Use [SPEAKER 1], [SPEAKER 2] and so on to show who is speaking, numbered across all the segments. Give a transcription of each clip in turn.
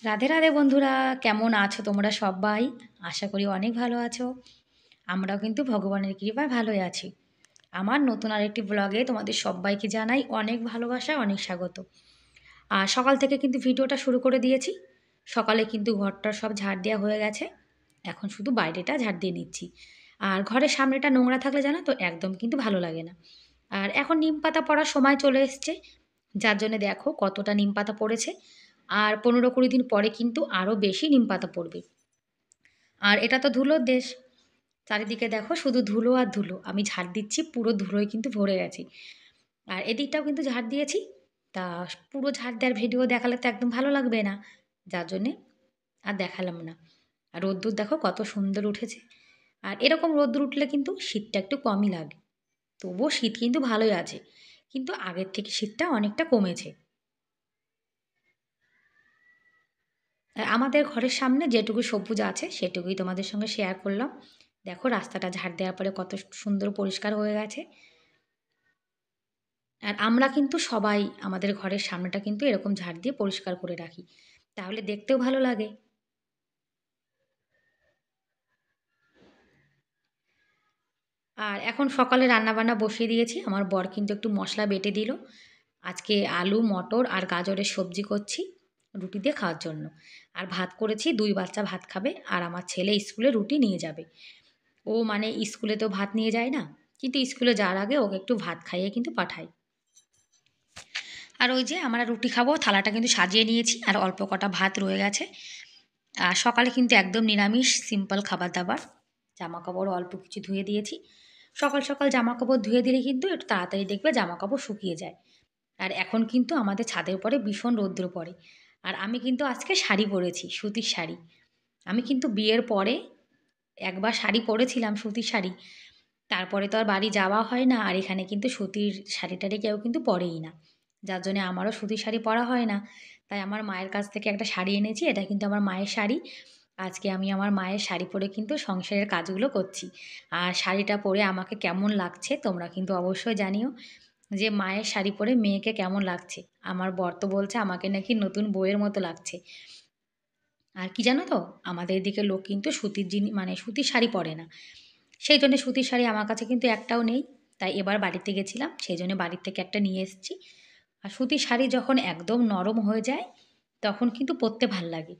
[SPEAKER 1] রাধে রাধে বন্ধুরা, কেমন আছো তোমরা সবাই? আশা করি অনেক ভালো আছো। আমরাও কিন্তু ভগবানের কৃপায় ভালোই আছি। আমার নতুন আরেকটি ব্লগে তোমাদের সবাইকে জানাই অনেক ভালোবাসা, অনেক স্বাগত। আর সকাল থেকে কিন্তু ভিডিওটা শুরু করে দিয়েছি। সকালে কিন্তু ঘরটা সব ঝাড় দেওয়া হয়ে গেছে। এখন শুধু বাইরেটা ঝাড় দিয়ে নিচ্ছি। আর ঘরের সামনেটা নোংরা থাকলে জানো তো একদম কিন্তু ভালো লাগে না। আর এখন নিম পাতা পড়ার সময় চলে এসছে, যার জন্য দেখো কতটা নিম পাতা পড়েছে। আর 15-20 দিন পরে কিন্তু আরও বেশি নিম পাতা পড়বে। আর এটা তো ধুলোর দেশ, চারিদিকে দেখো শুধু ধুলো আর ধুলো। আমি ঝাড় দিচ্ছি, পুরো ধুলোয় কিন্তু ভরে গেছি। আর এদিকটাও কিন্তু ঝাড় দিয়েছি। তা পুরো ঝাড় দেওয়ার ভিডিও দেখালে তো একদম ভালো লাগবে না, যার জন্যে আর দেখালাম না। আর রোদ্দুর দেখো কত সুন্দর উঠেছে। আর এরকম রোদ্দুর উঠলে কিন্তু শীতটা একটু কমই লাগে। তবুও শীত কিন্তু ভালোই আছে, কিন্তু আগের থেকে শীতটা অনেকটা কমেছে। আর আমাদের ঘরের সামনে যেটুকু সবুজ আছে সেটুকুই তোমাদের সঙ্গে শেয়ার করলাম। দেখো রাস্তাটা ঝাড় দেওয়ার পরে কত সুন্দর পরিষ্কার হয়ে গেছে। আর আমরা কিন্তু সবাই আমাদের ঘরের সামনেটা কিন্তু এরকম ঝাড় দিয়ে পরিষ্কার করে রাখি, তাহলে দেখতেও ভালো লাগে। আর এখন সকালে রান্নাবান্না বসিয়ে দিয়েছি। আমার বর কিন্তু একটু মশলা বেটে দিল। আজকে আলু মটর আর গাজরের সবজি করছি রুটি দিয়ে খাওয়ার জন্য। আর ভাত করেছি, 2 বাচ্চা ভাত খাবে। আর আমার ছেলে স্কুলে রুটি নিয়ে যাবে। ও মানে স্কুলে তো ভাত নিয়ে যায় না, কিন্তু স্কুলে যাওয়ার আগে ওকে একটু ভাত খাইয়ে কিন্তু পাঠাই। আর ওই যে আমরা রুটি খাবো, থালাটা কিন্তু সাজিয়ে নিয়েছি আর অল্প কটা ভাত রয়ে গেছে। আর সকালে কিন্তু একদম নিরামিষ সিম্পল খাবার দাবার। জামা কাপড় অল্প কিছু ধুয়ে দিয়েছি। সকাল সকাল জামা কাপড় ধুয়ে দিলে কিন্তু একটু তাড়াতাড়ি দেখবে জামা কাপড় শুকিয়ে যায়। আর এখন কিন্তু আমাদের ছাদের উপরে ভীষণ রৌদ্র পড়ে। আর আমি কিন্তু আজকে শাড়ি পরেছি, সুতির শাড়ি। আমি কিন্তু বিয়ের পরে একবার শাড়ি পরেছিলাম, সুতির শাড়ি। তারপরে তো আর বাড়ি যাওয়া হয় না, আর এখানে কিন্তু সুতির শাড়ি টাড়ি কেউ কিন্তু পরেই না, যার জন্যে আমারও সুতির শাড়ি পরা হয় না। তাই আমার মায়ের কাছ থেকে একটা শাড়ি এনেছি, এটা কিন্তু আমার মায়ের শাড়ি। আজকে আমি আমার মায়ের শাড়ি পরে কিন্তু সংসারের কাজগুলো করছি। আর শাড়িটা পরে আমাকে কেমন লাগছে তোমরা কিন্তু অবশ্যই জানিও, যে মায়ের শাড়ি পরে মেয়েকে কেমন লাগছে। আমার বর তো বলছে আমাকে নাকি নতুন বউয়ের মতো লাগছে। আর কি জানো তো, আমাদের এদিকে লোক কিন্তু সুতির মানে সুতির শাড়ি পরে না। সেই জন্য সুতির শাড়ি আমার কাছে কিন্তু একটাও নেই। তাই এবার বাড়িতে গেছিলাম, সেই জন্য বাড়ির থেকে একটা নিয়ে এসেছি। আর সুতির শাড়ি যখন একদম নরম হয়ে যায় তখন কিন্তু পরতে ভাল লাগে।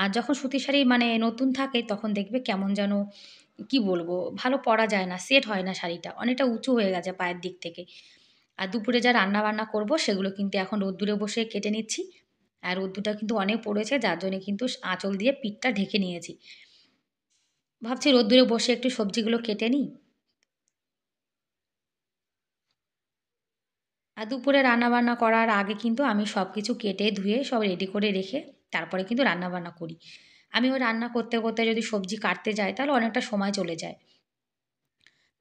[SPEAKER 1] আর যখন সুতির শাড়ি মানে নতুন থাকে তখন দেখবে কেমন যেন, কি বলবো, ভালো পরা যায় না, সেট হয় না শাড়িটা, অনেকটা উঁচু হয়ে গেছে পায়ের দিক থেকে। আর দুপুরে যা রান্না বান্না করব সেগুলো কিন্তু এখন রোদ্দুরে বসে কেটে নিচ্ছি। আর রোদ্দুরটা কিন্তু অনেক পড়েছে, যার জন্য কিন্তু আঁচল দিয়ে পিঠটা ঢেকে নিয়েছি। ভাবছি রোদ্দুরে বসে একটু সবজিগুলো কেটে নিই। আর দুপুরে রান্নাবান্না করার আগে কিন্তু আমি সব কিছু কেটে ধুয়ে সব রেডি করে রেখে তারপরে কিন্তু রান্নাবান্না করি। আমি ওই রান্না করতে করতে যদি সবজি কাটতে যাই তাহলে অনেকটা সময় চলে যায়।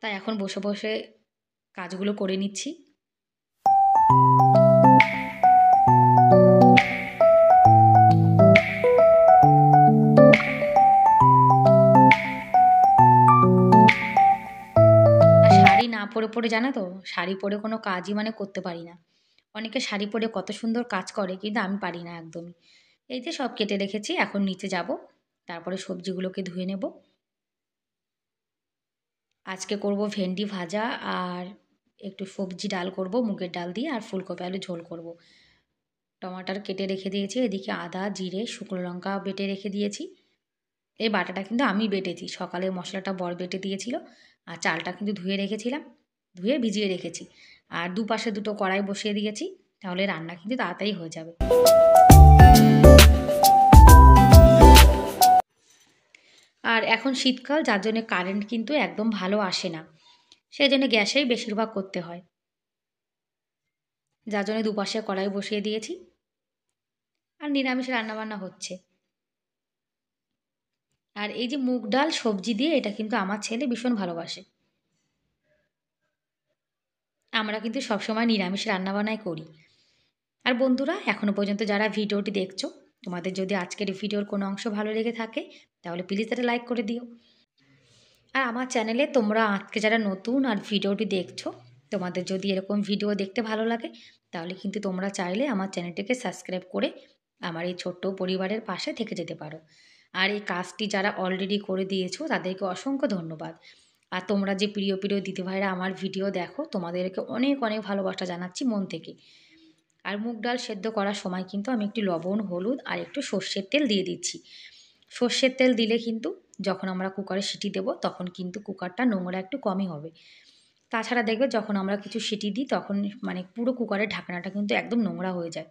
[SPEAKER 1] তাই এখন বসে বসে কাজগুলো করে নিচ্ছি। আর শাড়ি না পরে পরে জানো তো, শাড়ি পরে কোনো কাজই মানে করতে পারি না। অনেকে শাড়ি পরে কত সুন্দর কাজ করে, কিন্তু আমি পারি না একদমই। এই যে সব কেটে রেখেছি, এখন নিচে যাব, তারপরে সবজিগুলোকে ধুয়ে নেব। আজকে করব ভেন্ডি ভাজা, আর একটু সবজি ডাল করব মুগের ডাল দিয়ে, আর ফুলকপি আলু ঝোল করব। টমাটার কেটে রেখে দিয়েছি, এদিকে আদা জিরে শুকনো লঙ্কা বেটে রেখে দিয়েছি। এই বাটাটা কিন্তু আমি বেটেছি, সকালে মশলাটা বর বেটে দিয়েছিল। আর চালটা কিন্তু ধুয়ে রেখেছিলাম, ধুয়ে ভিজিয়ে রেখেছি। আর দুপাশে দুটো কড়াই বসিয়ে দিয়েছি, তাহলে রান্না কিন্তু তাড়াতাড়ি হয়ে যাবে। আর এখন শীতকাল, যার জন্য কারেন্ট কিন্তু একদম ভালো আসে না, সেই জন্য গ্যাসেই বেশিরভাগ করতে হয়। যার জন্য দুপাশে কড়াই বসিয়ে দিয়েছি, আর নিরামিষ রান্নাবান্না হচ্ছে। আর এই যে মুগ ডাল সবজি দিয়ে, এটা কিন্তু আমার ছেলে ভীষণ ভালোবাসে। আমরা কিন্তু সবসময় নিরামিষ রান্নাবান্নাই করি। আর বন্ধুরা, এখনও পর্যন্ত যারা ভিডিওটি দেখছো, তোমাদের যদি আজকের ভিডিওর কোনো অংশ ভালো লেগে থাকে তাহলে প্লিজ একটা লাইক করে দিও। আর আমার চ্যানেলে তোমরা আজকে যারা নতুন আর ভিডিওটি দেখছো, তোমাদের যদি এরকম ভিডিও দেখতে ভালো লাগে তাহলে কিন্তু তোমরা চাইলে আমার চ্যানেলটিকে সাবস্ক্রাইব করে আমার এই ছোট্ট পরিবারের পাশে থেকে যেতে পারো। আর এই কাজটি যারা অলরেডি করে দিয়েছো তাদেরকে অসংখ্য ধন্যবাদ। আর তোমরা যে প্রিয়, প্রিয় দিদিভাইরা আমার ভিডিও দেখো তোমাদেরকে অনেক, অনেক ভালোবাসা জানাচ্ছি মন থেকে। আর মুগ ডাল সেদ্ধ করার সময় কিন্তু আমি একটু লবণ, হলুদ আর একটু সর্ষের তেল দিয়ে দিচ্ছি। সর্ষের তেল দিলে কিন্তু যখন আমরা কুকারে সিটি দেবো তখন কিন্তু কুকারটা নোংরা একটু কমই হবে। তাছাড়া দেখবে যখন আমরা কিছু সিটি দিই তখন মানে পুরো কুকারের ঢাকনাটা কিন্তু একদম নোংরা হয়ে যায়।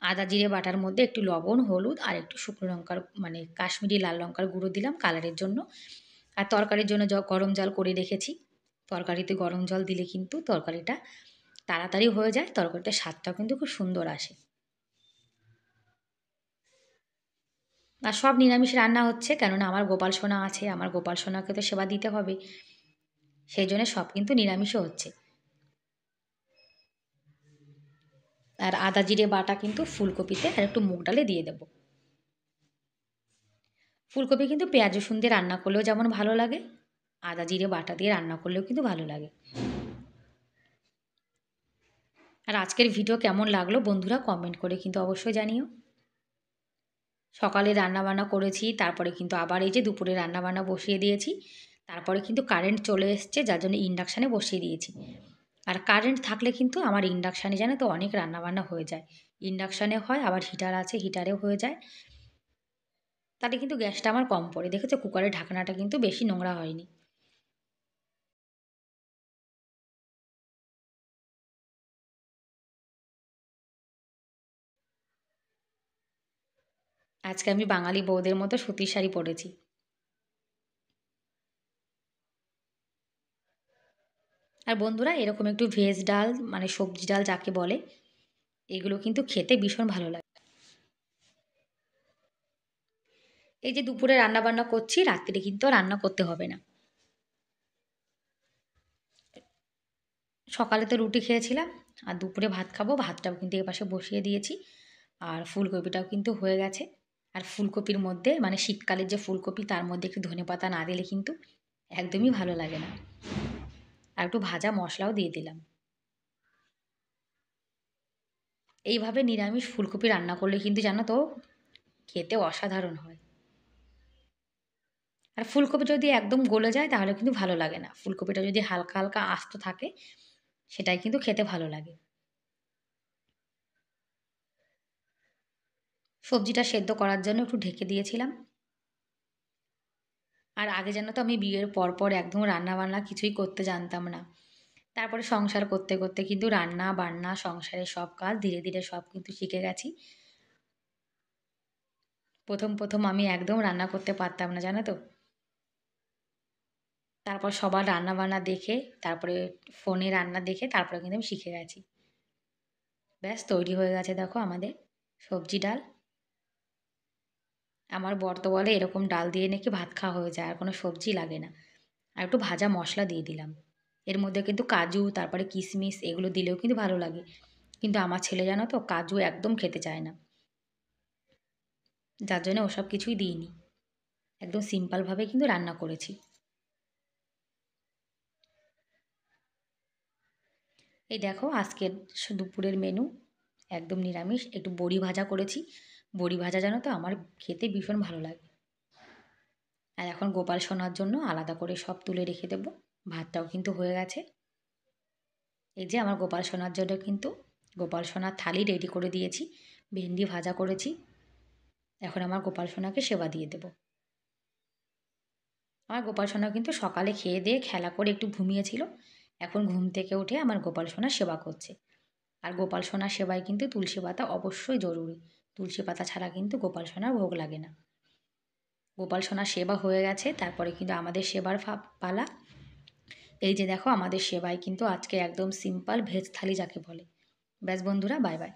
[SPEAKER 1] আদা জিরে বাটার মধ্যে একটু লবণ, হলুদ আর একটু শুকনো লঙ্কার মানে কাশ্মীরি লাল লঙ্কার গুঁড়ো দিলাম কালারের জন্য। আর তরকারির জন্য গরম জল করে রেখেছি। তরকারিতে গরম জল দিলে কিন্তু তরকারিটা তাড়াতাড়ি হয়ে যায়, তরকারিটার স্বাদটাও কিন্তু খুব সুন্দর আসে। আর সব নিরামিষ রান্না হচ্ছে, কেননা আমার গোপাল সোনা আছে, আমার গোপাল সোনাকে তো সেবা দিতে হবে। সেই জন্য সব কিন্তু নিরামিষও হচ্ছে। আর আদা জিরে বাটা কিন্তু ফুলকপিতে আর একটু মুগ ডালে দিয়ে দেবো। ফুলকপি কিন্তু পেঁয়াজ রসুন দিয়ে রান্না করলেও যেমন ভালো লাগে, আদা জিরে বাটা দিয়ে রান্না করলেও কিন্তু ভালো লাগে। আর আজকের ভিডিও কেমন লাগলো বন্ধুরা কমেন্ট করে কিন্তু অবশ্যই জানিও। সকালে রান্নাবান্না করেছি, তারপরে কিন্তু আবার এই যে দুপুরে রান্নাবান্না বসিয়ে দিয়েছি। তারপরে কিন্তু কারেন্ট চলে এসছে, যার জন্য ইন্ডাকশানে বসিয়ে দিয়েছি। আর কারেন্ট থাকলে কিন্তু আমার ইন্ডাকশানে জানো তো অনেক রান্নাবান্না হয়ে যায়। ইন্ডাকশানে হয়, আবার হিটার আছে, হিটারেও হয়ে যায়। তাতে কিন্তু গ্যাসটা আমার কম পড়ে। দেখেছো কুকারের ঢাকনাটা কিন্তু বেশি নোংরা হয়নি। আজকে আমি বাঙালি বউদের মতো সুতির শাড়ি পরেছি। আর বন্ধুরা এরকম একটু ভেজ ডাল মানে সবজি ডাল যাকে বলে, এগুলো কিন্তু খেতে ভীষণ ভালো লাগে। এই যে দুপুরে রান্নাবান্না করছি, রাত্রিরে কিন্তু আর রান্না করতে হবে না। সকালে তো রুটি খেয়েছিলাম, আর দুপুরে ভাত খাবো, ভাতটাও কিন্তু এপাশে বসিয়ে দিয়েছি। আর ফুলকপিটাও কিন্তু হয়ে গেছে। আর ফুলকপির মধ্যে মানে শীতকালের যে ফুলকপি তার মধ্যে একটু ধনেপাতা না দিলে কিন্তু একদমই ভালো লাগে না। আর একটু ভাজা মশলাও দিয়ে দিলাম। এইভাবে নিরামিষ ফুলকপি রান্না করলে কিন্তু জানো তো খেতে অসাধারণ হয়। আর ফুলকপি যদি একদম গলে যায় তাহলে কিন্তু ভালো লাগে না, ফুলকপিটা যদি হালকা হালকা আস্ত থাকে সেটাই কিন্তু খেতে ভালো লাগে। সবজিটা সেদ্ধ করার জন্য একটু ঢেকে দিয়েছিলাম। আর আগে জানো তো আমি বিয়ের পরপর একদম রান্নাবান্না কিছুই করতে জানতাম না। তারপরে সংসার করতে করতে কিন্তু রান্না বান্না সংসারের সব কাজ ধীরে ধীরে সব কিন্তু শিখে গেছি। প্রথম প্রথম আমি একদম রান্না করতে পারতাম না জানো তো। তারপর সবার রান্না বান্না দেখে, তারপরে ফোনে রান্না দেখে তারপরে কিন্তু আমি শিখে গেছি। ব্যাস তৈরি হয়ে গেছে দেখো আমাদের সবজি ডাল। আমার বর তো বলে এরকম ডাল দিয়ে নাকি ভাত খাওয়া হয়ে যায়, আর কোনো সবজি লাগে না। আর একটু ভাজা মশলা দিয়ে দিলাম। এর মধ্যে কিন্তু কাজু তারপরে কিশমিশ এগুলো দিলেও কিন্তু ভালো লাগে। কিন্তু আমার ছেলে জানো তো কাজু একদম খেতে চায় না, যার জন্য ওসব কিছুই দিইনি। একদম সিম্পলভাবে কিন্তু রান্না করেছি। এই দেখো আজকের দুপুরের মেনু একদম নিরামিষ, একটু বড়ি ভাজা করেছি। বড়ি ভাজা জানো তো আমার খেতে ভীষণ ভালো লাগে। আর এখন গোপাল সোনার জন্য আলাদা করে সব তুলে রেখে দেবো। ভাতটাও কিন্তু হয়ে গেছে। এই যে আমার গোপাল সোনার জন্য কিন্তু গোপাল সোনার থালি রেডি করে দিয়েছি। ভেন্ডি ভাজা করেছি। এখন আমার গোপাল সোনাকে সেবা দিয়ে দেবো। আমার গোপাল সোনা কিন্তু সকালে খেয়ে দিয়ে খেলা করে একটু ঘুমিয়েছিল। এখন ঘুম থেকে উঠে আমার গোপাল সোনা সেবা করছে। আর গোপাল সোনার সেবায় কিন্তু তুলসী পাতা অবশ্যই জরুরি। তুলসী পাতা ছাড়া কিন্তু গোপাল সোনার ভোগ লাগে না। গোপাল সোনার সেবা হয়ে গেছে, তারপরে কিন্তু আমাদের সেবার পালা। এই যে দেখো আমাদের সেবায় কিন্তু আজকে একদম সিম্পল ভেজ থালি যাকে বলে। ব্যাস বন্ধুরা, বাই বাই।